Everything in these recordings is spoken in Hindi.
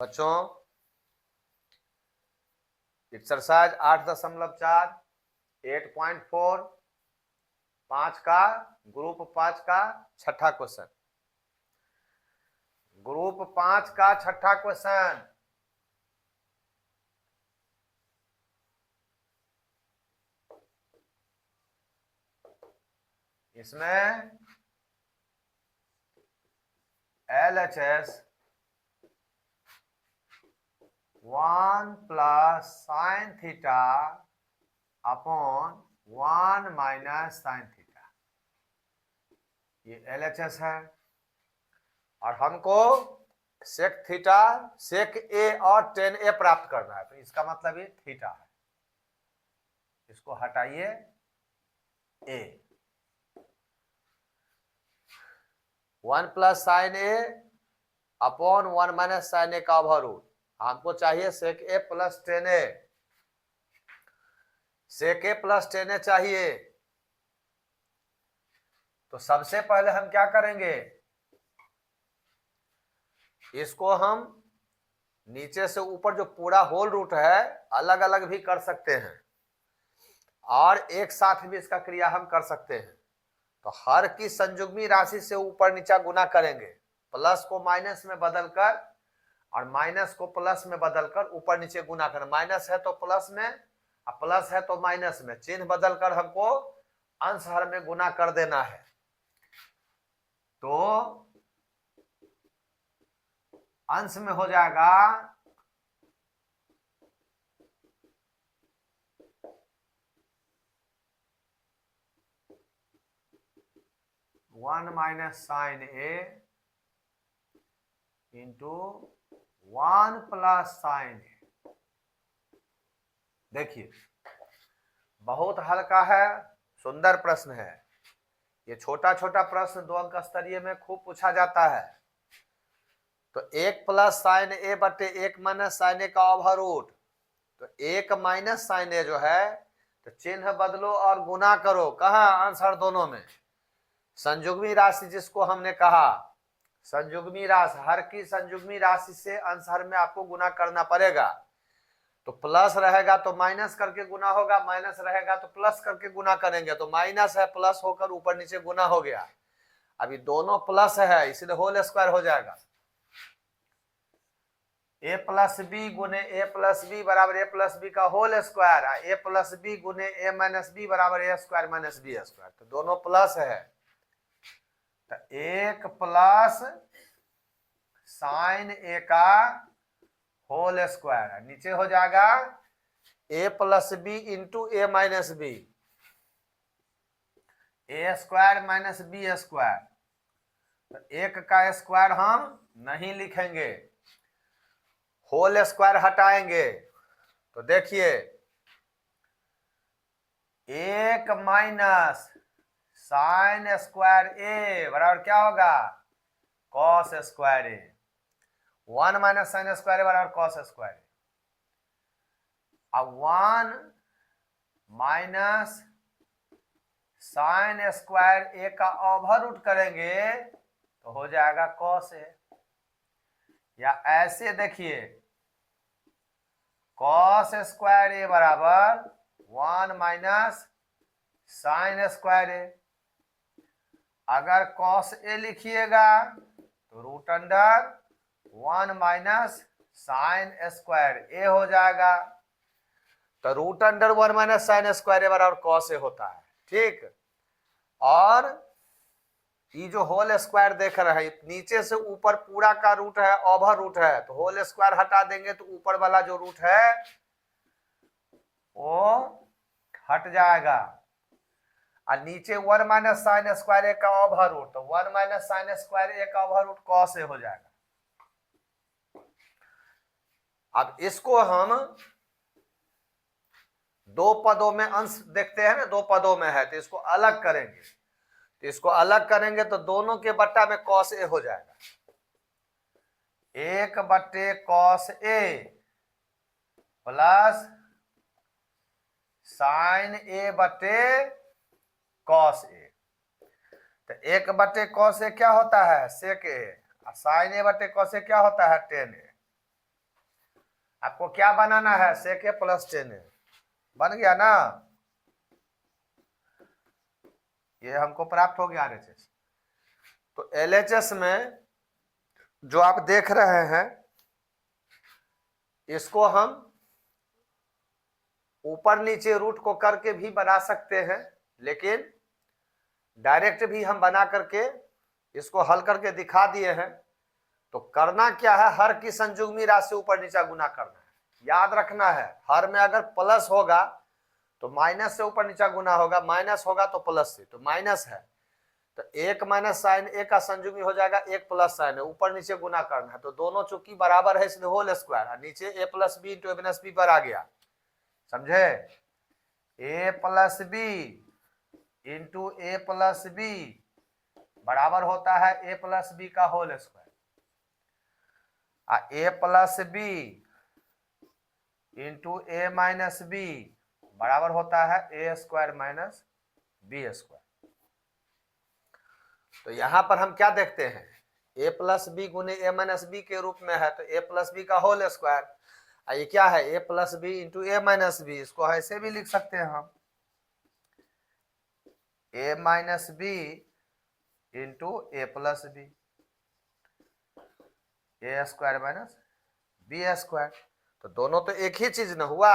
बच्चों एक्सरसाइज 8.4 8.4 5 का ग्रुप 5 का छठा क्वेश्चन। ग्रुप 5 का छठा क्वेश्चन। इसमें LHS 1 plus sine theta upon 1 minus sine theta, ये LHS है। और हमको सेक थीटा, सेक ए और टेन ए प्राप्त करना है, तो इसका मतलब ये थीटा है। इसको हटाइए ए। 1 प्लस साइन ए अपॉन 1 माइनस साइन ए का ओवर रूट। हमको चाहिए सेक ए प्लस टेन ए, सेक ए प्लस टेन ए चाहिए। तो सबसे पहले हम क्या करेंगे, इसको हम नीचे से ऊपर जो पूरा होल रूट है अलग अलग भी कर सकते हैं और एक साथ भी इसका क्रिया हम कर सकते हैं। तो हर की संयुग्मी राशि से ऊपर नीचा गुना करेंगे, प्लस को माइनस में बदलकर और माइनस को प्लस में बदलकर ऊपर नीचे गुना करना। माइनस है तो प्लस में और प्लस है तो माइनस में, चिन्ह बदलकर हमको अंश हर में गुना कर देना है। तो अंश में हो जाएगा 1 minus sign a into 1 plus sign ए। देखिए बहुत हल्का है, सुंदर प्रश्न है। ये छोटा छोटा प्रश्न 2 अंक स्तरीय में खूब पूछा जाता है। तो 1 प्लस साइन ए बटे 1 माइनस साइन ए का ओवर रूट। तो 1 माइनस साइन ए जो है तो चिन्ह बदलो और गुना करो। कहाँ? आंसर दोनों में। संयुग्मी राशि जिसको हमने कहा, संयुग्मी राशि, हर की संयुग्मी राशि से अंश हर में आपको गुना करना पड़ेगा। तो प्लस रहेगा तो माइनस करके गुना होगा, माइनस रहेगा तो प्लस करके गुना करेंगे। तो माइनस है प्लस होकर ऊपर नीचे गुना हो गया। अभी दोनों प्लस है इसलिए होल स्क्वायर हो जाएगा। ए प्लस बी गुने ए प्लस बी बराबर ए प्लस बी का whole square, A plus B गुने ए माइनस बी बराबर ए स्क्वायर माइनस बी स्क्वायर। तो दोनों प्लस है। तो 1 प्लस साइन ए का होल स्क्वायर, नीचे हो जाएगा ए प्लस बी इंटू ए माइनस बी, ए स्क्वायर माइनस बी स्क्वायर। तो 1 का स्क्वायर हम नहीं लिखेंगे, होल स्क्वायर हटाएंगे। तो देखिए 1 माइनस साइन स्क्वायर ए बराबर क्या होगा? Cos square A. 1 minus sine square A बराबर कॉस स्क्वायर ए। अब 1 माइनस साइन स्क्वायर ए का ओवर रूट करेंगे तो हो जाएगा कॉस ए। या ऐसे देखिए कॉस स्क्वायर ए बराबर 1 माइनस साइन स्क्वायर ए। अगर कॉस ए लिखिएगा तो root under 1 minus sine square A हो जाएगा। तो root under 1 minus sine square A बराबर कॉस ए होता है। ठीक। और ये जो होल स्क्वायर देख रहे हैं, नीचे से ऊपर पूरा का रूट है, ओवर रूट है, तो होल स्क्वायर हटा देंगे तो ऊपर वाला जो रूट है वो हट जाएगा। और नीचे 1 माइनस साइन स्क्वायर ए का ओवर रूट, तो 1 माइनस साइन स्क्वायर ए का ओवर रूट कॉस ए हो जाएगा। अब इसको हम दो पदों में अंश देखते हैं ना, 2 पदों में है, तो इसको अलग करेंगे। तो इसको अलग करेंगे तो दोनों के बट्टा में कॉस ए हो जाएगा। 1 बट्टे कॉस ए प्लस साइन ए बट्टे कॉस ए। तो 1 बट्टे कॉस ए क्या होता है? सेक ए। और साइन ए बट्टे कॉस ए क्या होता है? टेन ए। आपको क्या बनाना है, sec a plus tan a, बन गया ना, ये हमको प्राप्त हो गया RHS। तो LHS में जो आप देख रहे हैं इसको हम ऊपर नीचे रूट को करके भी बना सकते हैं, लेकिन डायरेक्ट भी हम बना करके इसको हल करके दिखा दिए हैं। तो करना क्या है, हर की संयुग्मी राशि ऊपर नीचा गुना करना है। याद रखना है, हर में अगर प्लस होगा तो माइनस से ऊपर नीचा गुना होगा, माइनस होगा तो प्लस से, तो माइनस है तो एक माइनस साइन ए का संयुग्मी हो जाएगा एक प्लस साइन है, ऊपर नीचे गुना करना है। तो दोनों चूंकि बराबर है इसलिए होल स्क्वायर, और नीचे ए प्लस बी इंटू ए माइनस बी पर आ गया, समझे, ए प्लस बी इंटू ए प्लस बी बराबर होता है ए प्लस बी का whole square, A plus B into A minus B बराबर होता है ए स्क्वायर माइनस बी स्क्वायर। तो यहां पर हम क्या देखते हैं, ए प्लस बी गुने ए माइनस बी के रूप में है, तो ए प्लस बी का होल स्क्वायर, ये क्या है ए प्लस बी इंटू ए माइनस बी, इसको ऐसे भी लिख सकते हैं हम, ए माइनस बी इंटू ए प्लस बी, ए स्क्वायर माइनस बी स्क्वायर। तो दोनों तो एक ही चीज न हुआ।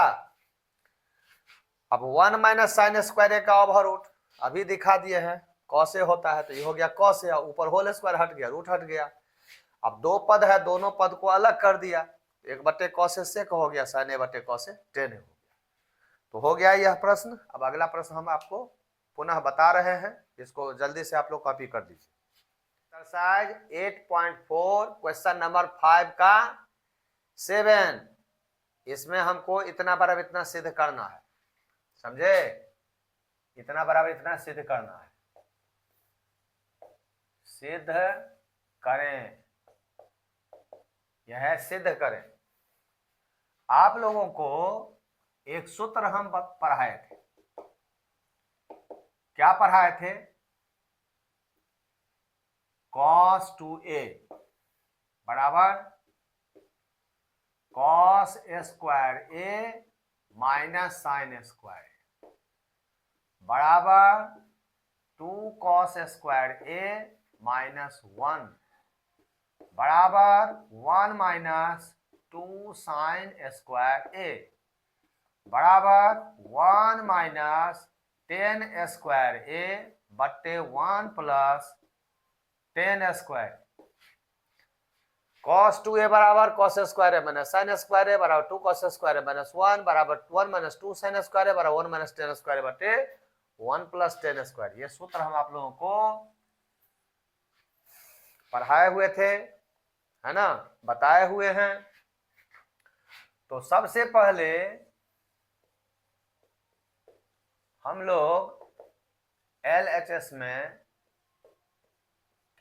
अब 1 माइनस साइन स्क्वायर ए का ओवर रूट अभी दिखा दिए हैं, कॉस ए होता है, तो ये हो गया कॉस ए, ऊपर होल स्क्वायर हट गया, रूट हट गया। अब दो पद है, दोनों पद को अलग कर दिया, एक बटे कॉस ए सेक हो गया, साइन ए बटे कॉस ए टेन हो गया। तो हो गया यह प्रश्न। अब अगला प्रश्न हम आपको पुनः बता रहे हैं, इसको जल्दी से आप लोग कॉपी कर दीजिए। एक्सरसाइज 8.4 क्वेश्चन नंबर 5 का 7, इसमें हमको इतना बराबर इतना सिद्ध करना है, समझे, इतना बराबर इतना सिद्ध करना है, सिद्ध करें, यह सिद्ध करें। आप लोगों को एक सूत्र हम पढ़ाए थे, क्या पढ़ाए थे, cos 2a बराबर cos square a minus sine square बराबर 2 cos स्क्वायर a माइनस 1 बराबर 1 माइनस 2 साइन स्क्वायर a बराबर 1 माइनस 10 स्क्वायर a बट्टे 1 प्लस 10 स्क्वायर। cos 2a बराबर cos स्क्वायर है माइनस साइन स्क्वायर है बराबर 2 cos स्क्वायर है माइनस 1 बराबर 1 माइनस 2 साइन स्क्वायर है बराबर 1 माइनस 10 स्क्वायर बटे 1 प्लस 10 स्क्वायर। ये सूत्र हम आप लोगों को पढ़ाए हुए थे, है ना, बताए हुए हैं। तो सबसे पहले हम लोग LHS में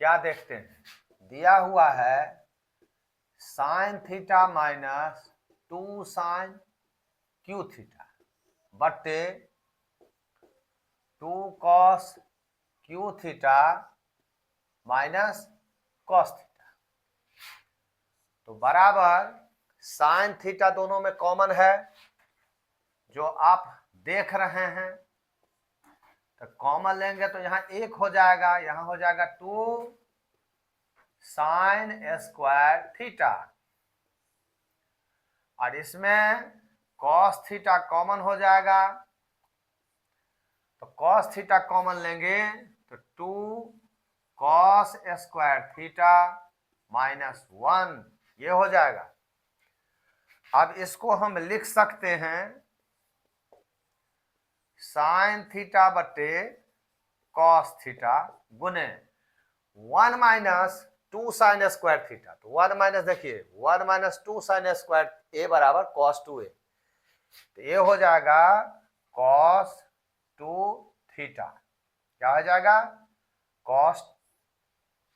क्या देखते हैं, दिया हुआ है sine theta minus 2 sine cube theta बट्टे 2 cos cube theta minus cos theta. तो बराबर साइन थीटा दोनों में कॉमन है, जो आप देख रहे हैं, तो कॉमन लेंगे तो यहां 1 हो जाएगा, यहां हो जाएगा 2 साइन स्क्वायर थीटा, और इसमें कॉस थीटा कॉमन हो जाएगा, तो कॉस थीटा कॉमन लेंगे तो 2 कॉस स्क्वायर थीटा माइनस 1 ये हो जाएगा। अब इसको हम लिख सकते हैं साइन थीटा बटे कॉस थीटा गुने 1 माइनस 2 साइन स्क्वायर थीटा, तो 1 माइनस देखिए 1 माइनस 2 साइन स्क्वायर ए बराबर कॉस 2a, तो ये हो जाएगा कॉस 2 थीटा, क्या हो जाएगा कॉस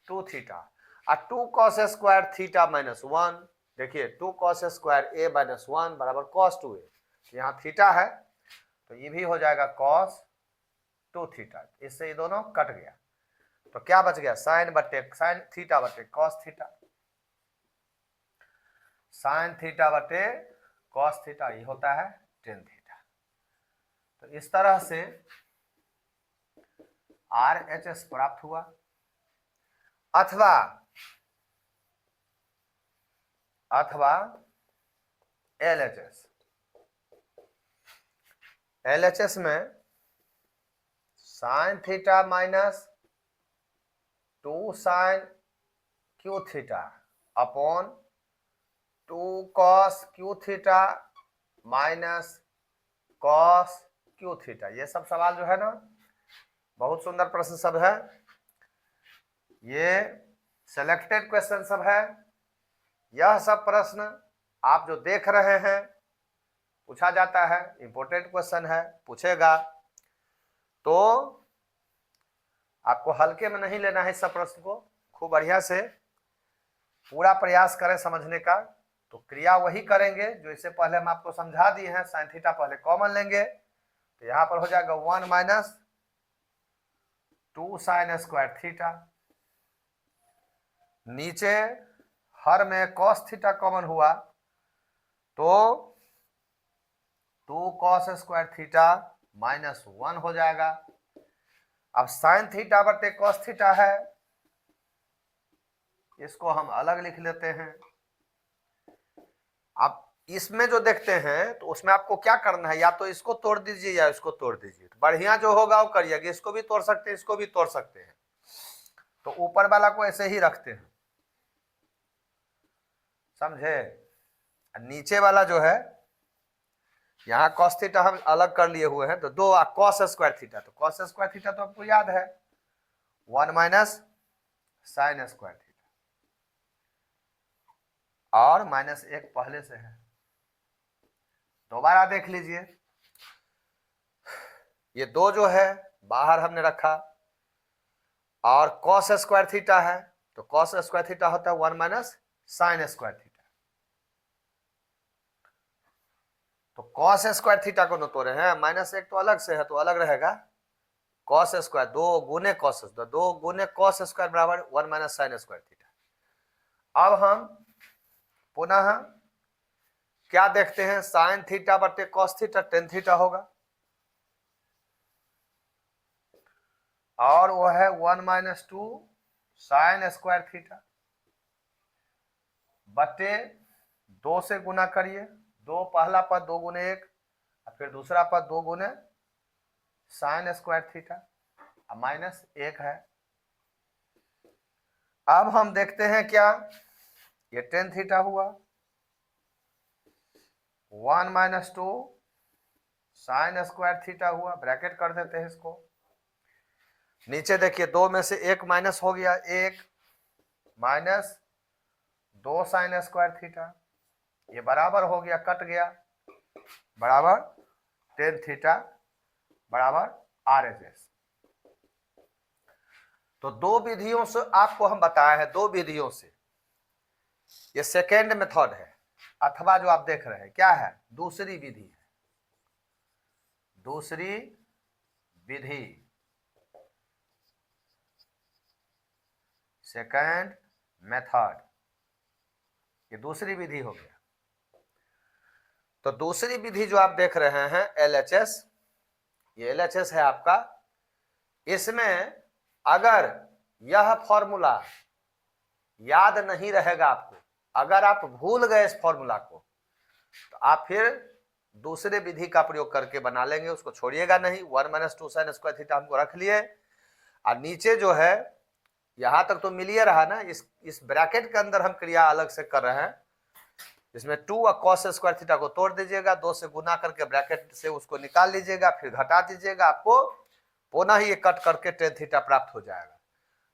2 थीटा, और 2 कॉस स्क्वायर थीटा माइनस 1, देखिए 2 कॉस स्क्वायर a माइनस 1 बराबर कॉस 2a, यहाँ थीटा है तो ये भी हो जाएगा कॉस 2 थीटा, इससे ये दोनों कट गया, तो क्या बच गया साइन थीटा बटे कॉस थीटा, साइन थीटा बटे कॉस थीटा, ये होता है टेन थीटा। तो इस तरह से RHS प्राप्त हुआ। अथवा LHS, LHS में sine theta minus 2 sine cube theta upon 2 cos cube theta minus cos cube theta. ये सब सवाल जो है ना, बहुत सुंदर प्रश्न सब है, ये सिलेक्टेड क्वेश्चन सब है। यह सब प्रश्न आप जो देख रहे हैं पूछा जाता है, इंपॉर्टेंट क्वेश्चन है, पूछेगा, तो आपको हल्के में नहीं लेना है। सब प्रश्न को खूब बढ़िया से पूरा प्रयास करें समझने का। तो क्रिया वही करेंगे जो इससे पहले हम आपको समझा दिए हैं। साइन थीटा पहले कॉमन लेंगे तो यहां पर हो जाएगा 1 माइनस 2 साइन स्क्वायर थीटा, नीचे हर में कॉस थीटा कॉमन हुआ तो 2 कॉस स्क्वायर थीटा माइनस 1 हो जाएगा। अब साइन थीटा बटे कॉस थीटा है, इसको हम अलग लिख लेते हैं। अब इसमें जो देखते हैं तो उसमें आपको क्या करना है, या तो इसको तोड़ दीजिए या इसको तोड़ दीजिए। तो बढ़िया जो होगा वो करिएगा। इसको भी तोड़ सकते हैं, इसको भी तोड़ सकते हैं। तो ऊपर वाला को ऐसे ही रखते हैं, समझे। नीचे वाला जो है, यहाँ कॉस थीटा हम अलग कर लिए हुए हैं, तो 2 कॉस स्क्वायर थीटा, तो कॉस स्क्वायर थीटा तो आपको याद है 1 माइनस साइन स्क्वायर थीटा, और माइनस 1 पहले से है। दोबारा देख लीजिए, ये 2 जो है बाहर हमने रखा, और कॉस स्क्वायर थीटा है, तो कॉस स्क्वायर थीटा होता है 1 माइनस साइन स्क्वायर थीटा। तो कॉस स्क्वायर थीटा को न तोड़े हैं, माइनस 1 तो अलग से है तो अलग रहेगा। कॉस स्क्वायर 2 गुने कॉस, 2 गुने कॉस स्क्वायर बराबर 1 माइनस साइन स्क्वायर थीटा। अब हम पुनः क्या देखते हैं, साइन थीटा बटे कॉस थीटा टेन थीटा होगा, और वो है 1 माइनस 2 साइन स्क्वायर थीटा बटे 2 से गुना करिए, 2 पहला पद 2 गुने 1, और फिर दूसरा पद 2 गुने साइन स्क्वायर थीटा, माइनस 1 है। अब हम देखते हैं क्या, ये टेन थीटा हुआ, 1 माइनस 2 साइन स्क्वायर थीटा हुआ, ब्रैकेट कर देते हैं इसको। नीचे देखिए 2 में से 1 माइनस हो गया, 1 माइनस 2 साइन स्क्वायर थीटा, ये बराबर हो गया, कट गया, बराबर टेन थीटा बराबर RHS। तो 2 विधियों से आपको हम बताए हैं, 2 विधियों से। ये सेकेंड मेथड है, अथवा जो आप देख रहे हैं क्या है, दूसरी विधि है, दूसरी विधि, सेकेंड मेथड, ये दूसरी विधि हो गया। तो दूसरी विधि जो आप देख रहे हैं LHS, ये LHS है आपका। इसमें अगर यह फॉर्मूला याद नहीं रहेगा आपको, अगर आप भूल गए इस फॉर्मूला को, तो आप फिर दूसरे विधि का प्रयोग करके बना लेंगे, उसको छोड़िएगा नहीं। 1 माइनस 2 साइन स्क्वायर थीटा हमको रख लिए, और नीचे जो है यहां तक तो मिलिए रहा ना, इस ब्रैकेट के अंदर हम क्रिया अलग से कर रहे हैं। इसमें 2 और कॉस स्क्वायर थीटा को तोड़ दीजिएगा, 2 से गुना करके ब्रैकेट से उसको निकाल लीजिएगा, फिर घटा दीजिएगा, आपको पुनः ही ये कट करके टेन थीटा प्राप्त हो जाएगा।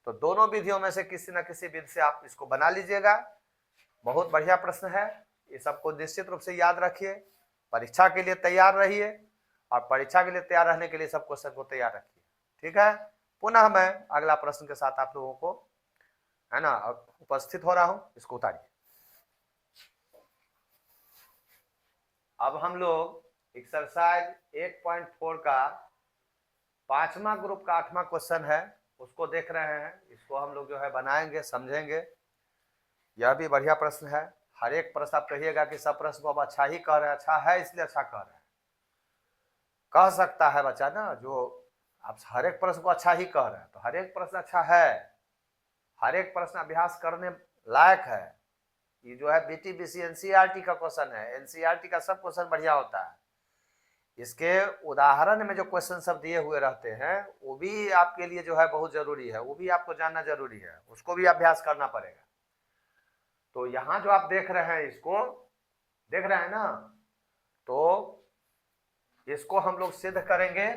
तो दोनों विधियों में से किसी न किसी विधि से आप इसको बना लीजिएगा। बहुत बढ़िया प्रश्न है, ये सबको निश्चित रूप से याद रखिए, परीक्षा के लिए तैयार रहिए, और परीक्षा के लिए तैयार रहने के लिए सब क्वेश्चन को तैयार रखिए। ठीक है, पुनः मैं अगला प्रश्न के साथ आप लोगों को, है ना, उपस्थित हो रहा हूं, इसको उतारिए। अब हम लोग एक्सरसाइज 8.4 का 5वां ग्रुप का 8वां क्वेश्चन है, उसको देख रहे हैं। इसको हम लोग जो है बनाएंगे, समझेंगे। यह भी बढ़िया प्रश्न है, हर एक प्रश्न आप कहिएगा कि सब प्रश्न को आप अच्छा ही कह रहे हैं, अच्छा है इसलिए अच्छा कह रहे हैं, कह सकता है बच्चा ना। जो आप हर एक प्रश्न को अच्छा ही कह रहे हैं तो हर एक प्रश्न अच्छा है, हर एक प्रश्न अभ्यास करने लायक है। ये जो है बीटीबीसी एनसीईआरटी का क्वेश्चन है, एनसीईआरटी का सब क्वेश्चन बढ़िया होता है। इसके उदाहरण में जो क्वेश्चन सब दिए हुए रहते हैं वो भी आपके लिए जो है बहुत जरूरी है, वो भी आपको जानना जरूरी है, उसको भी अभ्यास करना पड़ेगा। तो यहाँ जो आप देख रहे हैं, इसको देख रहे हैं ना, तो इसको हम लोग सिद्ध करेंगे।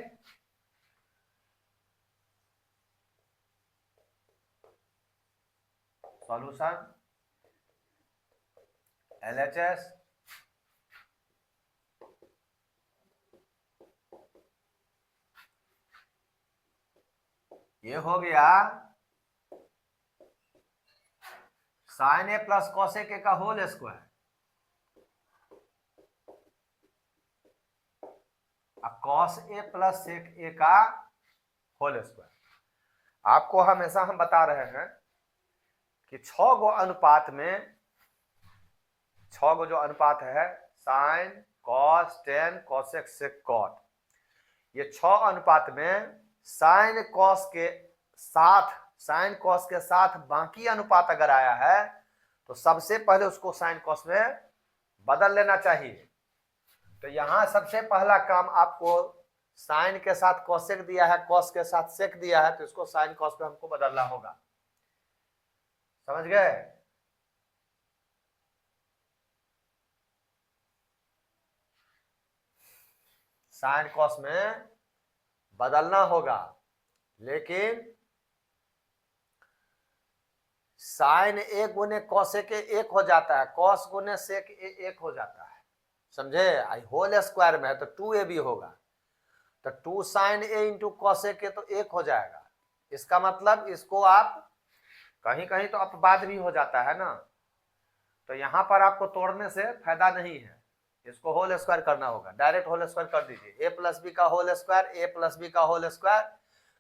सॉल्यूशन LHS ये हो गया साइन ए प्लस कॉसेक ए का होल स्क्वायर। अब cos a plus sec a का होल स्क्वायर। आपको हमेशा हम बता रहे हैं कि 6 गो अनुपात में, 6 गो जो अनुपात है sine cos tan cosec sec cot, ये 6 अनुपात में साइन कॉस के साथ बाकी अनुपात अगर आया है तो सबसे पहले उसको साइन कॉस में बदल लेना चाहिए। तो यहां सबसे पहला काम आपको साइन के साथ कॉसेक दिया है, कॉस के साथ सेक दिया है, तो इसको साइन कॉस में हमको बदलना होगा। समझ गए? साइन कॉस में बदलना होगा, लेकिन साइन ए गुने कॉसेक ए 1 हो जाता है, कॉस गुने सेक ए 1 हो जाता है। समझे? आई होल स्क्वायर में है तो 2ab होगा, तो 2 sine a into cosec a तो 1 हो जाएगा। इसका मतलब इसको आप कहीं कहीं तो अपवाद भी हो जाता है ना, तो यहां पर आपको तोड़ने से फायदा नहीं है, इसको होल स्क्वायर करना होगा। डायरेक्ट होल स्क्वायर कर दीजिए, ए प्लस बी का whole square, A plus B का होल स्क्वायर,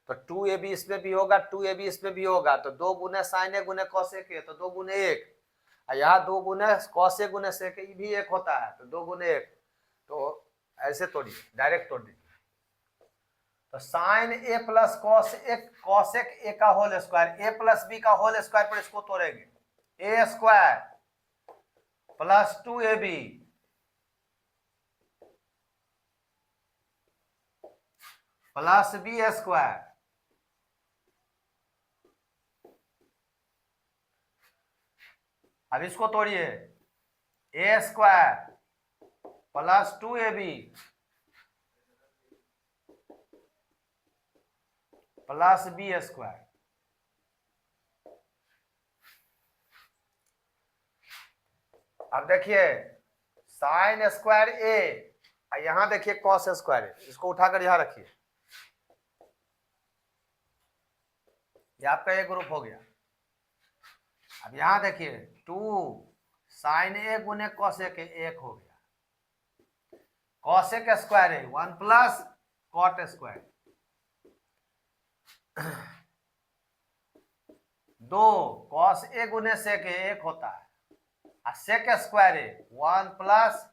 तो 2ab इसमें भी होगा, 2ab इसमें भी होगा, तो 2 गुने साइन ए गुने कॉसेक ए तो 2 गुने 1, यहाँ 2 गुने कॉस ए गुने सेक ए भी 1 होता है, तो 2 गुने 1, तो ऐसे तोड़िए, डायरेक्ट तोड़ दीजिए। तो साइन ए प्लस कॉसेक ए का whole square, A plus B का होल स्क्वायर पर इसको तोड़ेंगे, ए स्क्वायर प्लस 2ab प्लस बी स्क्वायर, अब इसको तोड़िए, ए स्क्वायर प्लस 2ab प्लस बी स्क्वायर। अब देखिए साइन स्क्वायर ए, यहां देखिए कॉस स्क्वायर ए, इसको उठाकर यहां रखिए, ये आपका ए ग्रुप हो गया। अब यहां देखिए 2 साइन ए गुने कॉसेक ए 1 हो गया, cosec square A 1 plus cot square, 2 cos A गुने सेक ए 1 होता है, और सेक स्क्वायर ए 1 प्लस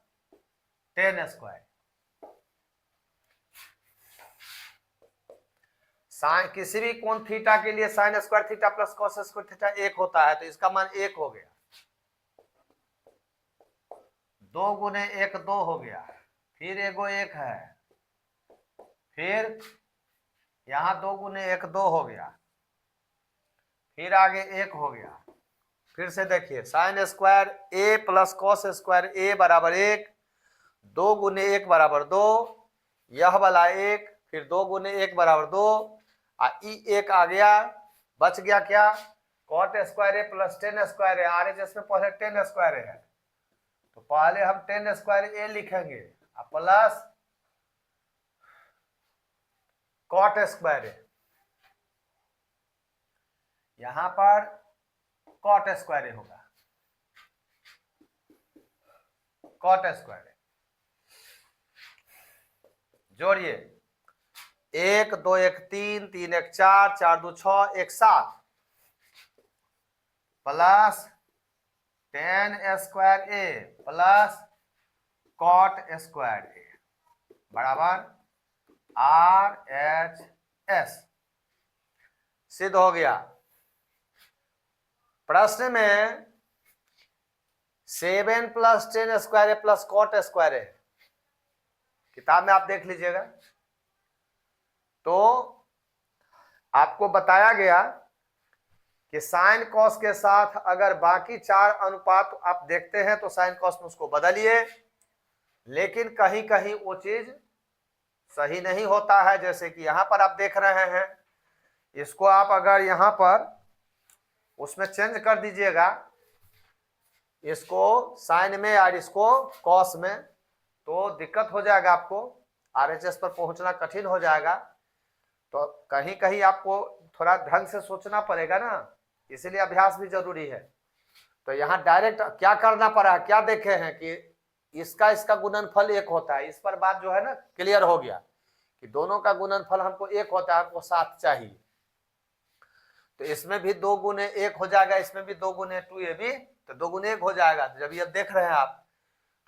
टेन स्क्वायर। साइन किसी भी कोण थीटा के लिए sine square theta plus cos square theta 1 होता है, तो इसका मान 1 हो गया। 2 गुने 1 2 हो गया, फिर एगो 1 है, फिर यहां 2 गुने 1 2 हो गया, फिर आगे 1 हो गया। फिर से देखिए sign square A plus cos square A बराबर 1, 2 गुने 1 बराबर 2, यह वाला 1, फिर 2 गुने 1 बराबर 2, ई 1 आ गया, बच गया क्या, cot square A plus tan square A, RHS में पहले टेन स्क्वायर है, तो पहले हम टेन स्क्वायर ए लिखेंगे प्लस कॉट स्क्वायर ए, यहां पर कॉट स्क्वायर ए होगा, कॉट स्क्वायर ए जोड़िए, 1 2 1 3 3 1 4 4 2 6 1 7 plus tan square A plus cot square A बराबर RHS। सिद्ध हो गया। प्रश्न में 7 plus 10 square A plus cot square ए, किताब में आप देख लीजिएगा। तो आपको बताया गया कि साइन कॉस के साथ अगर बाकी 4 अनुपात आप देखते हैं तो साइन कॉस में उसको बदलिए, लेकिन कहीं कहीं वो चीज सही नहीं होता है। जैसे कि यहां पर आप देख रहे हैं, इसको आप अगर यहां पर उसमें चेंज कर दीजिएगा, इसको साइन में और इसको कॉस में, तो दिक्कत हो जाएगा, आपको RHS पर पहुंचना कठिन हो जाएगा। तो कहीं कहीं आपको थोड़ा ढंग से सोचना पड़ेगा ना, इसीलिए अभ्यास भी जरूरी है। तो यहाँ डायरेक्ट क्या करना पड़ा, क्या देखे हैं कि इसका गुणनफल 1 होता है। इस पर बात जो है ना क्लियर हो गया कि दोनों का गुणनफल हमको 1 होता है, हमको 7 चाहिए। तो इसमें भी 2 गुने 1 हो जाएगा, इसमें भी 2 गुने 2ab, तो 2 गुने 1 हो जाएगा। तो जब ये देख रहे हैं आप,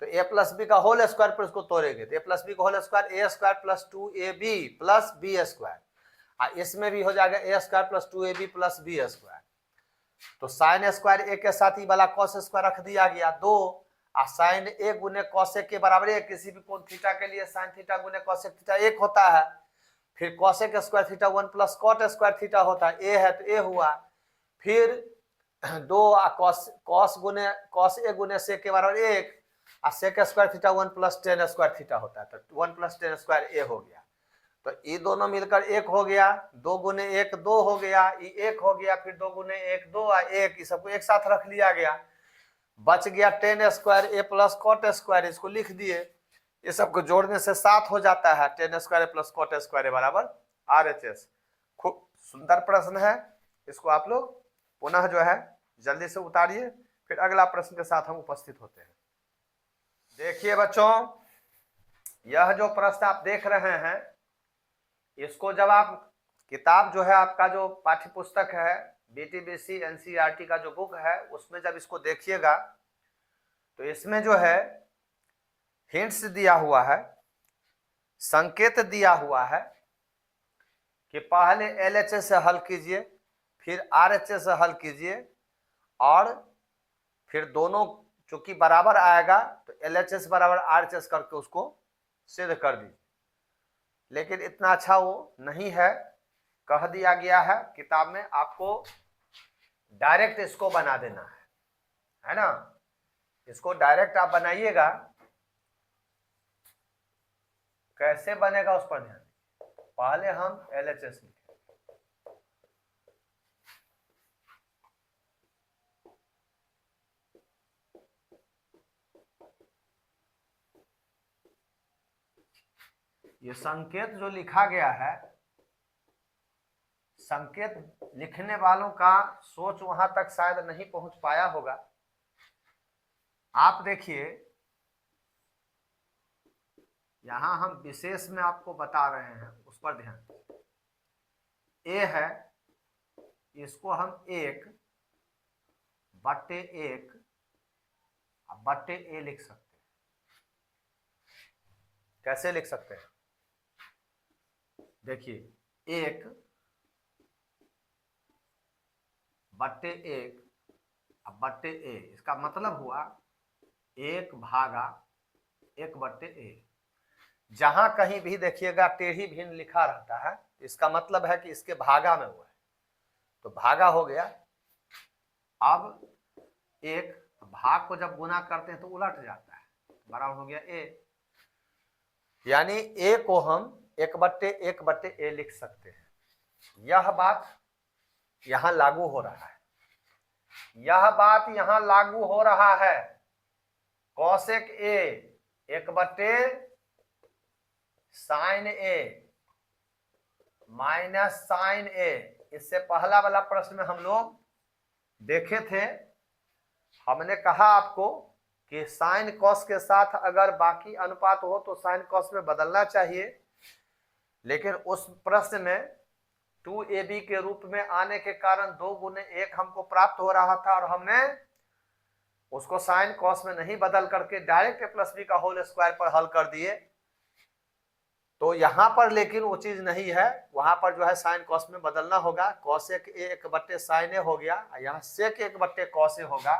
तो a प्लस बी का होल स्क्वायर पर उसको तोड़ेंगे, तो a प्लस बी का whole square a square plus 2ab plus b square, इसमें भी हो जाएगा a square plus 2ab plus b square. तो साइन स्क्वायर a के साथ ही वाला कॉस स्क्वायर रख दिया गया 2, और साइन a गुने कॉसेक के बराबर 1। किसी भी कोण थीटा के लिए साइन थीटा गुने कॉसेक थीटा 1 होता है। फिर cosec square theta 1 plus cot square theta होता है, a है तो a हुआ। फिर 2 कॉस गुने कॉस a गुने सेक के बराबर 1, और sec square theta 1 plus tan square theta होता है, तो 1 प्लस टेन स्क्वायर a हो गया। तो ये दोनों मिलकर 1 हो गया, 2 गुने 1 2 हो गया, ये 1 हो गया, फिर 2 गुने 1 2 और 1, ये सबको एक साथ रख लिया गया। बच गया 10 square A plus cot square, इसको लिख दिए। ये सबको जोड़ने से 7 हो जाता है, 10 स्क्वायर प्लस कॉट स्क्वायर बराबर RHS। खूब सुंदर प्रश्न है, इसको आप लोग पुनः जो है जल्दी से उतारिए, फिर अगला प्रश्न के साथ हम उपस्थित होते हैं। देखिए बच्चों, यह जो प्रश्न आप देख रहे हैं, इसको जब आप किताब जो है आपका जो पाठ्य पुस्तक है BTBC NCERT का जो बुक है, उसमें जब इसको देखिएगा तो इसमें जो है हिंट्स दिया हुआ है, संकेत दिया हुआ है कि पहले LHS से हल कीजिए, फिर RHS से हल कीजिए, और फिर दोनों चूंकि बराबर आएगा तो LHS बराबर RHS करके उसको सिद्ध कर दीजिए। लेकिन इतना अच्छा वो नहीं है, कह दिया गया है किताब में, आपको डायरेक्ट इसको बना देना है ना। इसको डायरेक्ट आप बनाइएगा, कैसे बनेगा उस पर ध्यान। पहले हम LHS लिखें, ये संकेत जो लिखा गया है, संकेत लिखने वालों का सोच वहां तक शायद नहीं पहुंच पाया होगा। आप देखिए, यहां हम विशेष में आपको बता रहे हैं, उस पर ध्यान। ए है, इसको हम 1 बट्टे 1 बट्टे ए लिख सकते हैं। कैसे लिख सकते हैं? देखिए, 1 बट्टे 1 बट्टे ए, इसका मतलब हुआ 1 भागा 1 बट्टे ए। जहां कहीं भी देखिएगा टेढ़ी भिन्न लिखा रहता है, इसका मतलब है कि इसके भागा में हुआ है, तो भागा हो गया। अब 1 भाग को जब गुना करते हैं तो उलट जाता है, बराबर हो गया ए। यानी ए को हम 1 बट्टे ए लिख सकते हैं। यह बात यहां लागू हो रहा है, यह बात यहां लागू हो रहा है। कॉसेक ए 1 बट्टे साइन ए माइनस साइन ए, इससे पहला वाला प्रश्न में हम लोग देखे थे। हमने कहा आपको कि साइन कॉस के साथ अगर बाकी अनुपात हो तो साइन कॉस में बदलना चाहिए, लेकिन उस प्रश्न में 2ab के रूप में आने के कारण 2 गुने 1 हमको प्राप्त हो रहा था, और हमने उसको साइन कॉस में नहीं बदल करके डायरेक्ट ए प्लस बी का होल स्क्वायर पर हल कर दिए, तो यहां पर लेकिन वो चीज नहीं है, वहां पर जो है साइन कॉस में बदलना होगा। कॉस एक ए एक बट्टे साइन ए हो गया, यहाँ सेक एक बट्टे कॉस ए होगा।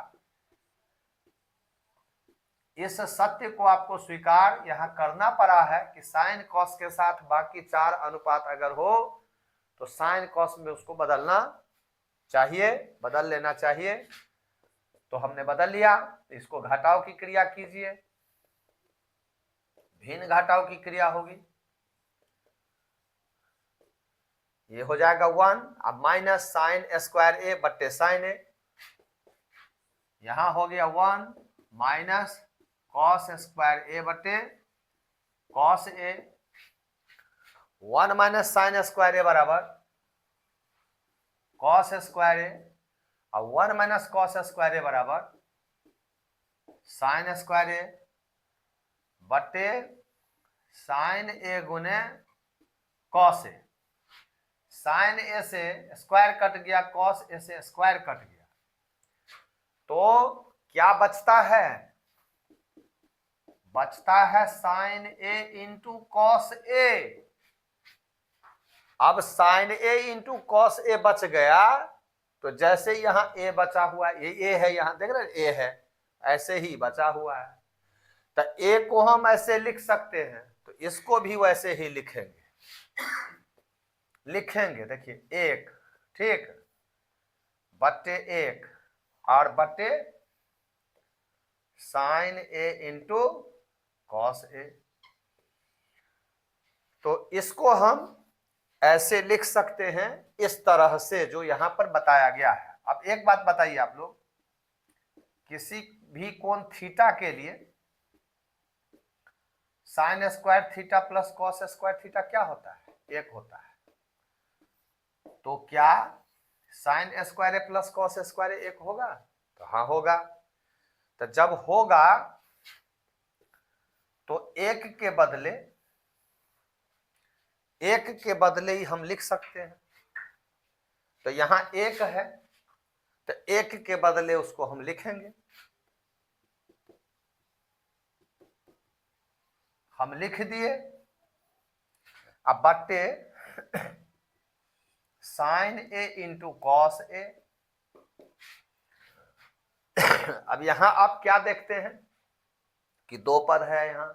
इस सत्य को आपको स्वीकार यहाँ करना पड़ा है कि साइन कॉस के साथ बाकी 4 अनुपात अगर हो तो साइन कॉस में उसको बदलना चाहिए, बदल लेना चाहिए। तो हमने बदल लिया। इसको घटाव की क्रिया कीजिए, भिन्न घटाव की क्रिया होगी, ये हो जाएगा 1। अब माइनस साइन स्क्वायर ए बट्टे साइन ए, यहां हो गया 1 माइनस कॉस स्क्वायर ए बट्टे cos A. 1 minus sine square A बराबर कॉस स्क्वायर ए, और 1 माइनस कॉस स्क्वायर ए बराबर साइन स्क्वायर ए बट्टे साइन ए गुने कॉस ए। साइन ए से स्क्वायर कट गया, कॉस ए से स्क्वायर कट गया, तो क्या बचता है? बचता है sign a into cos A. अब sign a into cos A बच गया, तो जैसे यहां ए बचा हुआ है, ये ए है, यहां देख रहे हैं ए है, ऐसे ही बचा हुआ है, तो ए को हम ऐसे लिख सकते हैं, तो इसको भी वैसे ही लिखेंगे। देखिए 1 ठीक बट्टे 1 और बट्टे sign a into cos A. तो इसको हम ऐसे लिख सकते हैं, इस तरह से जो यहां पर बताया गया है। अब एक बात बताइए आप लोग, किसी भी कोण थीटा के लिए sine square theta plus cos square theta क्या होता है? 1 होता है। तो क्या sign square A plus cos square ए 1 होगा? तो हाँ होगा। तो जब होगा तो 1 के बदले ही हम लिख सकते हैं। तो यहां 1 है, तो 1 के बदले उसको हम लिखेंगे, हम लिख दिए। अब बट्टे sign a into cos A. अब यहां आप क्या देखते हैं कि 2 पद है यहां,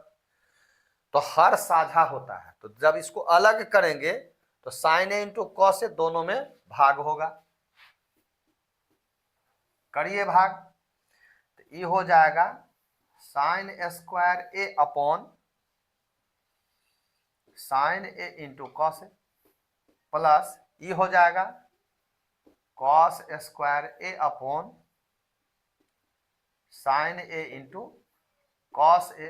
तो हर साझा होता है, तो जब इसको अलग करेंगे तो sine a into cos A दोनों में भाग होगा। करिए भाग, तो ये हो जाएगा sign square A upon sine a into cos a, plus ये हो जाएगा cos square A upon sine a into cos A.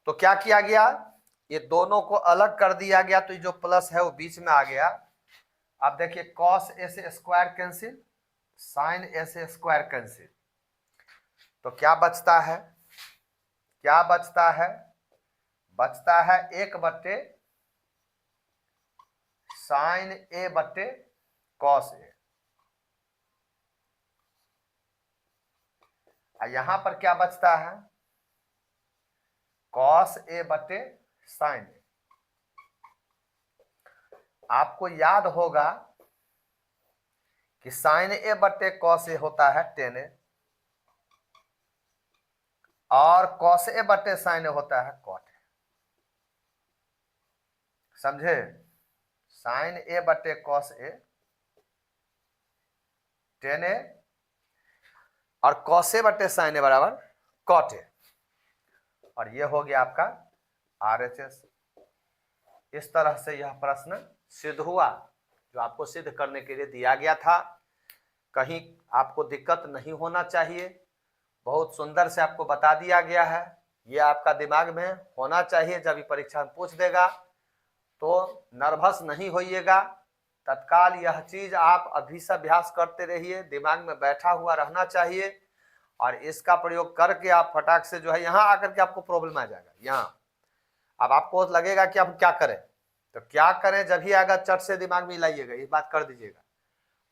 तो क्या किया गया? ये दोनों को अलग कर दिया गया, तो ये जो प्लस है वो बीच में आ गया। अब देखिए कॉस ए से स्क्वायर कैंसिल, साइन ए से स्क्वायर कैंसिल, तो क्या बचता है? क्या बचता है? बचता है 1 बट्टे साइन ए बट्टे कॉस ए। यहां पर क्या बचता है? कॉस ए बट्टे साइन ए। आपको याद होगा कि साइन ए बट्टे कॉस ए होता है tan ए, और कॉस ए बट्टे साइन ए होता है cot ए। समझे? साइन ए बट्टे कॉस ए tan ए, और कॉस ए बट्टे साइन ए बराबर cot ए, और ये हो गया आपका RHS। इस तरह से यह प्रश्न सिद्ध हुआ, जो आपको सिद्ध करने के लिए दिया गया था। कहीं आपको दिक्कत नहीं होना चाहिए, बहुत सुंदर से आपको बता दिया गया है। ये आपका दिमाग में होना चाहिए, जब ये परीक्षा में पूछ देगा तो नर्वस नहीं होइएगा। तत्काल यह चीज आप अभी से अभ्यास करते रहिए, दिमाग में बैठा हुआ रहना चाहिए, और इसका प्रयोग करके आप फटाक से जो है यहाँ आकर के आपको प्रॉब्लम आ जाएगा। यहाँ अब आपको लगेगा कि अब क्या करें, तो क्या करें जब ही आएगा चट से दिमाग में लाइएगा, ये बात कर दीजिएगा।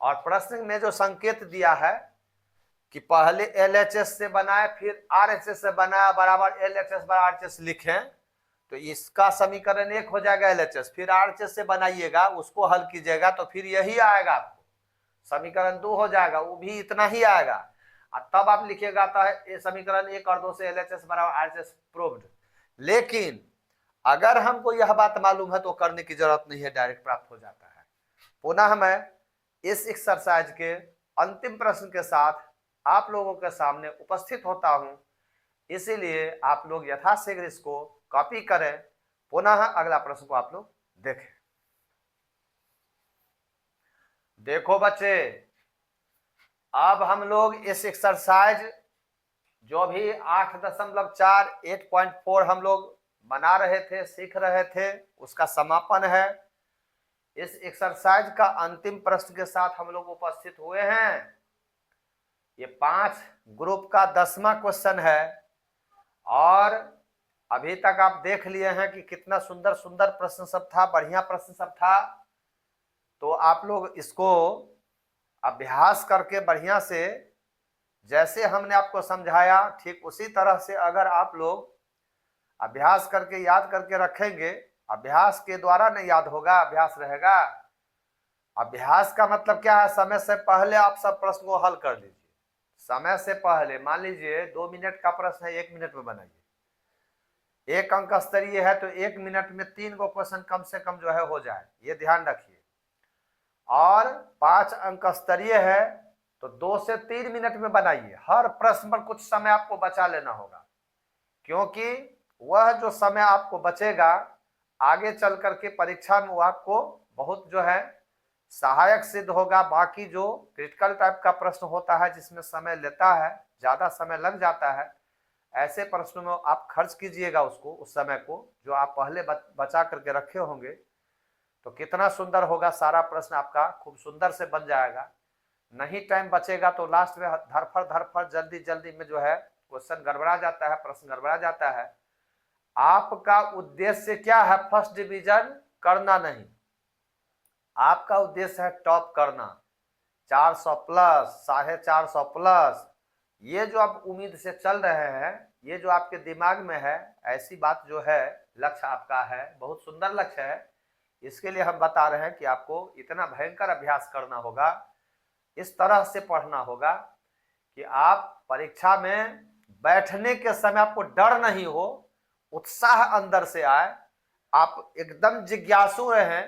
और प्रश्न में जो संकेत दिया है कि पहले LHS से बनाए फिर RHS से बनाया बराबर LHS बराबर RHS लिखें तो इसका समीकरण 1 हो जाएगा LHS, फिर RHS से बनाइएगा उसको हल कीजिएगा तो फिर यही आएगा आपको, समीकरण 2 हो जाएगा, वो भी इतना ही आएगा। और तब आप लिखिएगा तो समीकरण 1 और 2 से LHS बराबर RHS प्रूव्ड। लेकिन अगर हमको यह बात मालूम है तो करने की जरूरत नहीं है, डायरेक्ट प्राप्त हो जाता है। पुनः मैं इस एक्सरसाइज के अंतिम प्रश्न के साथ आप लोगों के सामने उपस्थित होता हूं, इसीलिए आप लोग यथाशीघ्र इसको कॉपी करें। पुनः अगला प्रश्न को आप लोग देखें। देखो बच्चे, अब हम लोग इस एक्सरसाइज जो भी 8.4 8.4 हम लोग बना रहे थे, सीख रहे थे, उसका समापन है। इस एक्सरसाइज का अंतिम प्रश्न के साथ हम लोग उपस्थित हुए हैं। ये 5 ग्रुप का 10वां क्वेश्चन है और अभी तक आप देख लिए हैं कि कितना सुंदर सुंदर प्रश्न सब था, बढ़िया प्रश्न सब था। तो आप लोग इसको अभ्यास करके बढ़िया से, जैसे हमने आपको समझाया ठीक उसी तरह से अगर आप लोग अभ्यास करके याद करके रखेंगे, अभ्यास के द्वारा नहीं याद होगा, अभ्यास रहेगा। अभ्यास का मतलब क्या है? समय से पहले आप सब प्रश्न को हल कर लीजिए। समय से पहले मान लीजिए 2 मिनट का प्रश्न है, 1 मिनट में बनाइए। 1 अंक स्तरीय है तो 1 मिनट में 3 गो क्वेश्चन कम से कम जो है हो जाए, ये ध्यान रखिए। और 5 अंक स्तरीय है तो 2 से 3 मिनट में बनाइए। हर प्रश्न पर कुछ समय आपको बचा लेना होगा, क्योंकि वह जो समय आपको बचेगा आगे चल करके परीक्षा में वो आपको बहुत जो है सहायक सिद्ध होगा। बाकी जो क्रिटिकल टाइप का प्रश्न होता है जिसमें समय लेता है, ज्यादा समय लग जाता है, ऐसे प्रश्नों में आप खर्च कीजिएगा उसको, उस समय को जो आप पहले बचा करके रखे होंगे, तो कितना सुंदर होगा, सारा प्रश्न आपका खूब सुंदर से बन जाएगा। नहीं टाइम बचेगा तो लास्ट में धरफड़ जल्दी जल्दी में जो है क्वेश्चन गड़बड़ा जाता है, प्रश्न गड़बड़ा जाता है। आपका उद्देश्य क्या है? फर्स्ट डिवीजन करना नहीं, आपका उद्देश्य है टॉप करना, 400 प्लस, 450 प्लस। ये जो आप उम्मीद से चल रहे हैं, ये जो आपके दिमाग में है, ऐसी बात जो है, लक्ष्य आपका है, बहुत सुंदर लक्ष्य है। इसके लिए हम बता रहे हैं कि आपको इतना भयंकर अभ्यास करना होगा, इस तरह से पढ़ना होगा कि आप परीक्षा में बैठने के समय आपको डर नहीं हो, उत्साह अंदर से आए, आप एकदम जिज्ञासु रहे।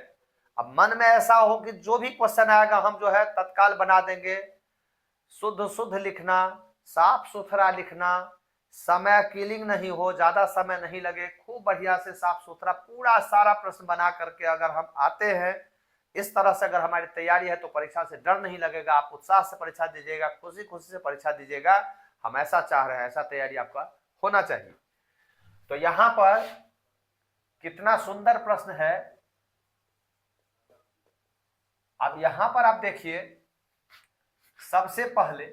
अब मन में ऐसा हो कि जो भी क्वेश्चन आएगा हम जो है तत्काल बना देंगे। शुद्ध शुद्ध लिखना, साफ सुथरा लिखना, समय किलिंग नहीं हो, ज्यादा समय नहीं लगे, खूब बढ़िया से साफ सुथरा पूरा सारा प्रश्न बना करके अगर हम आते हैं, इस तरह से अगर हमारी तैयारी है तो परीक्षा से डर नहीं लगेगा, आप उत्साह से परीक्षा दीजिएगा, खुशी खुशी से परीक्षा दीजिएगा। हम ऐसा चाह रहे हैं, ऐसा तैयारी आपका होना चाहिए। तो यहां पर कितना सुंदर प्रश्न है। अब यहां पर आप देखिए, सबसे पहले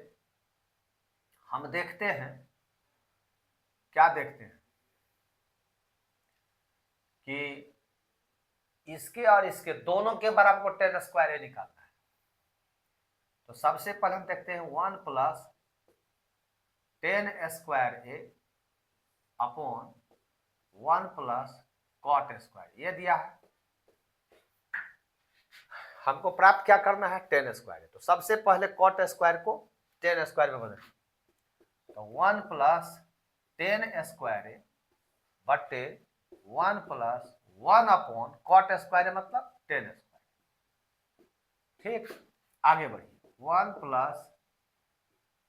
हम देखते हैं, क्या देखते हैं कि इसके और इसके दोनों के बराबर को 10 स्क्वायर ए निकालना है। तो सबसे पहले हम देखते हैं 1 प्लस 10 स्क्वायर ए अपॉन 1 प्लस कॉट स्क्वायर, ये दिया है। हमको प्राप्त क्या करना है? 10 स्क्वायर। तो सबसे पहले कॉट स्क्वायर को 10 स्क्वायर में बदलें, तो 1 प्लस 10 स्क्वायर ए बटे 1 प्लस 1 अपॉन कॉट स्क्वायर मतलब 10 स्क्वायर। ठीक, आगे बढ़िए। 1 प्लस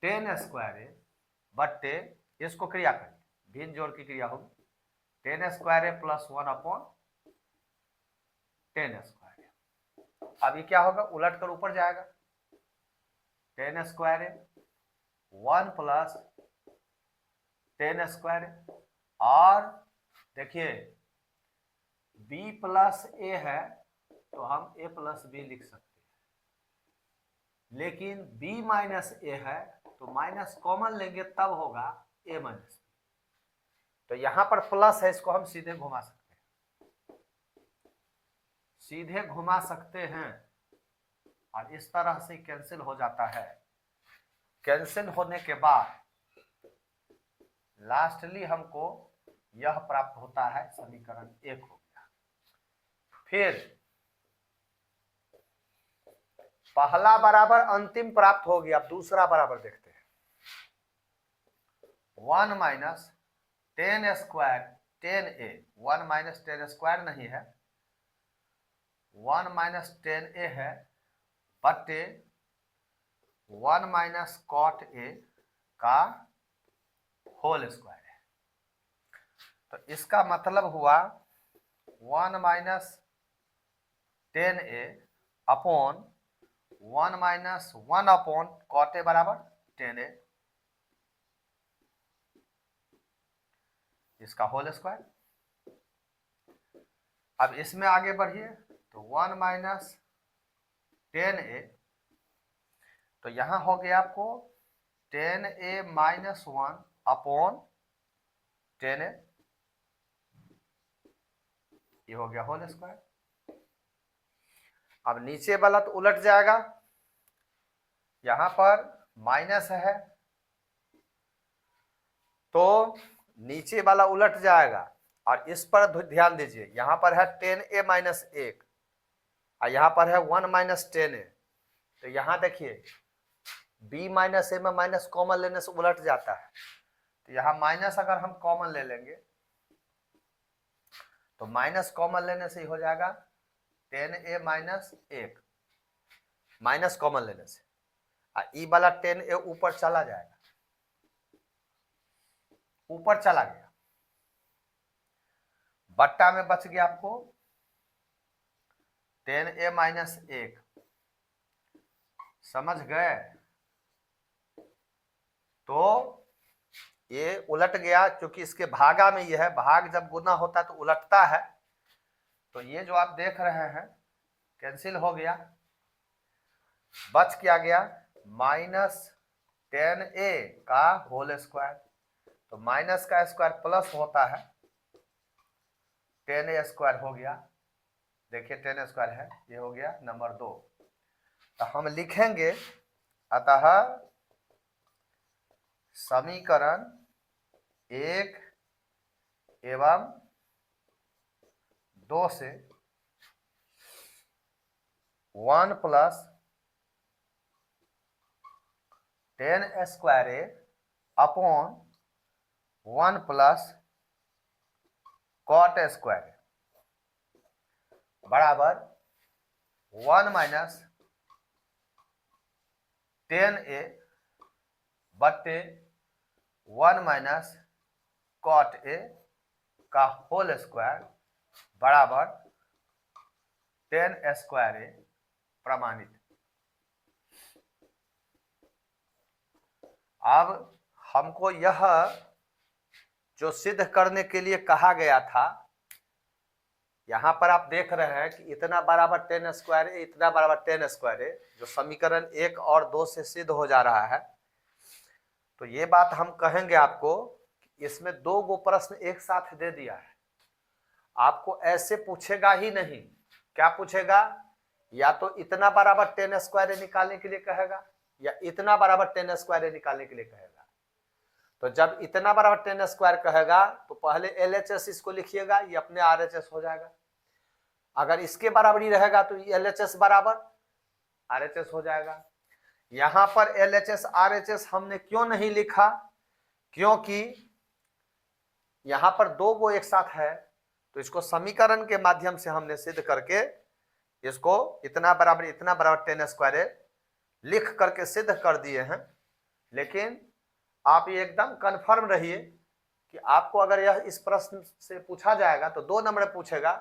10 स्क्वायर ए बटे, इसको क्रिया करिए, भिन्न जोड़ की क्रिया होगी, 10 square A plus 1 upon 10 square. अभी क्या होगा? उलट कर ऊपर जाएगा, 10 स्क्वायर ए 1 प्लस 10 स्क्वायर ए, और देखिए b प्लस ए है तो हम a प्लस बी लिख सकते हैं, लेकिन b माइनस ए है तो माइनस कॉमन लेंगे तब होगा a माइनस बी। तो यहां पर प्लस है, इसको हम सीधे घुमा सकते हैं, सीधे घुमा सकते हैं और इस तरह से कैंसिल हो जाता है। कैंसिल होने के बाद लास्टली हमको यह प्राप्त होता है, समीकरण 1 हो गया। फिर पहला बराबर अंतिम प्राप्त हो गया, अब दूसरा बराबर देखते हैं। 1 minus 10 square 10a, 1 minus 10 square नहीं है, 1 माइनस 10a है, बटे 1 माइनस कॉट a का होल स्क्वायर है। तो इसका मतलब हुआ 1 minus 10a upon 1 minus 1 upon cot a बराबर 10a, इसका होल स्क्वायर। अब इसमें आगे बढ़िए तो 1 माइनस 10a, तो यहां हो गया आपको 10a माइनस 1 अपॉन 10a, ये हो गया होल स्क्वायर। अब नीचे वाला तो उलट जाएगा, यहां पर माइनस है तो नीचे वाला उलट जाएगा, और इस पर ध्यान दीजिए, यहां पर है 10a माइनस 1 और यहां पर है 1 माइनस 10a। तो यहां देखिए b माइनस a में माइनस कॉमन लेने से उलट जाता है, तो यहां माइनस अगर हम कॉमन ले लेंगे तो माइनस कॉमन लेने से ही हो जाएगा 10a माइनस 1, माइनस कॉमन लेने से, और ई वाला 10a ऊपर चला जाएगा, ऊपर चला गया, बट्टा में बच गया आपको 10a माइनस 1। समझ गए? तो ये उलट गया, क्योंकि इसके भागा में ये है, भाग जब गुना होता है तो उलटता है। तो ये जो आप देख रहे हैं कैंसिल हो गया, बच क्या गया माइनस 10a का होल स्क्वायर। तो माइनस का स्क्वायर प्लस होता है, 10a स्क्वायर हो गया, देखिए 10 स्क्वायर है, ये हो गया नंबर 2। तो हम लिखेंगे अतः समीकरण 1 एवं 2 से 1 plus 10 square a upon 1 plus cot square बराबर 1 माइनस 10a बट्टे 1 माइनस कॉट a का होल स्क्वायर बराबर 10 स्क्वायर a प्रमाणित। अब हमको यह जो सिद्ध करने के लिए कहा गया था, यहां पर आप देख रहे हैं कि इतना बराबर 10 स्क्वायर a, इतना बराबर 10 स्क्वायर a, जो समीकरण 1 और 2 से सिद्ध हो जा रहा है। तो ये बात हम कहेंगे आपको, इसमें 2 गो प्रश्न एक साथ दे दिया है, आपको ऐसे पूछेगा ही नहीं। क्या पूछेगा? या तो इतना बराबर 10 स्क्वायर a निकालने के लिए कहेगा, या इतना बराबर 10 स्क्वायर a निकालने के लिए कहेगा। तो जब इतना बराबर 10 स्क्वायर कहेगा तो पहले LHS इसको लिखिएगा, ये अपने RHS हो जाएगा। अगर इसके बराबर ही रहेगा तो LHS बराबर RHS हो जाएगा। यहां पर LHS RHS हमने क्यों नहीं लिखा? क्योंकि यहां पर 2 गो एक साथ है, तो इसको समीकरण के माध्यम से हमने सिद्ध करके इसको इतना बराबर 10 स्क्वायर a लिख करके सिद्ध कर दिए हैं। लेकिन आप ये एकदम कन्फर्म रहिए कि आपको अगर यह इस प्रश्न से पूछा जाएगा तो 2 नंबर पूछेगा,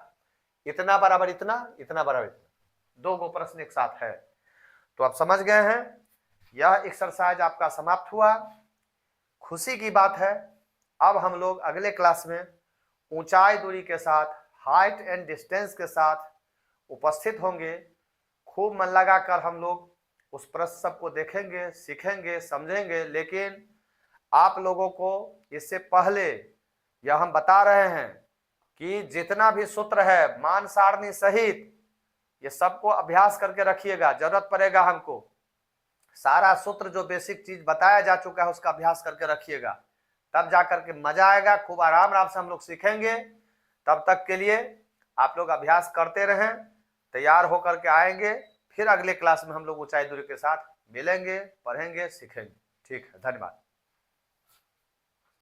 इतना बराबर इतना, इतना बराबर इतना, 2 गो प्रश्न एक साथ है। तो आप समझ गए हैं, यह एक्सरसाइज आपका समाप्त हुआ। खुशी की बात है, अब हम लोग अगले क्लास में ऊंचाई दूरी के साथ, हाइट एंड डिस्टेंस के साथ उपस्थित होंगे। खूब मन लगा कर हम लोग उस प्रश्न सबको देखेंगे, सीखेंगे, समझेंगे। लेकिन आप लोगों को इससे पहले यह हम बता रहे हैं कि जितना भी सूत्र है मान सारणी सहित, ये सबको अभ्यास करके रखिएगा, जरूरत पड़ेगा हमको। सारा सूत्र जो बेसिक चीज बताया जा चुका है उसका अभ्यास करके रखिएगा, तब जाकर के मजा आएगा, खूब आराम आराम से हम लोग सीखेंगे। तब तक के लिए आप लोग अभ्यास करते रहें, तैयार होकर के आएंगे, फिर अगले क्लास में हम लोग ऊंचाई दूरी के साथ मिलेंगे, पढ़ेंगे, सीखेंगे। ठीक है, धन्यवाद।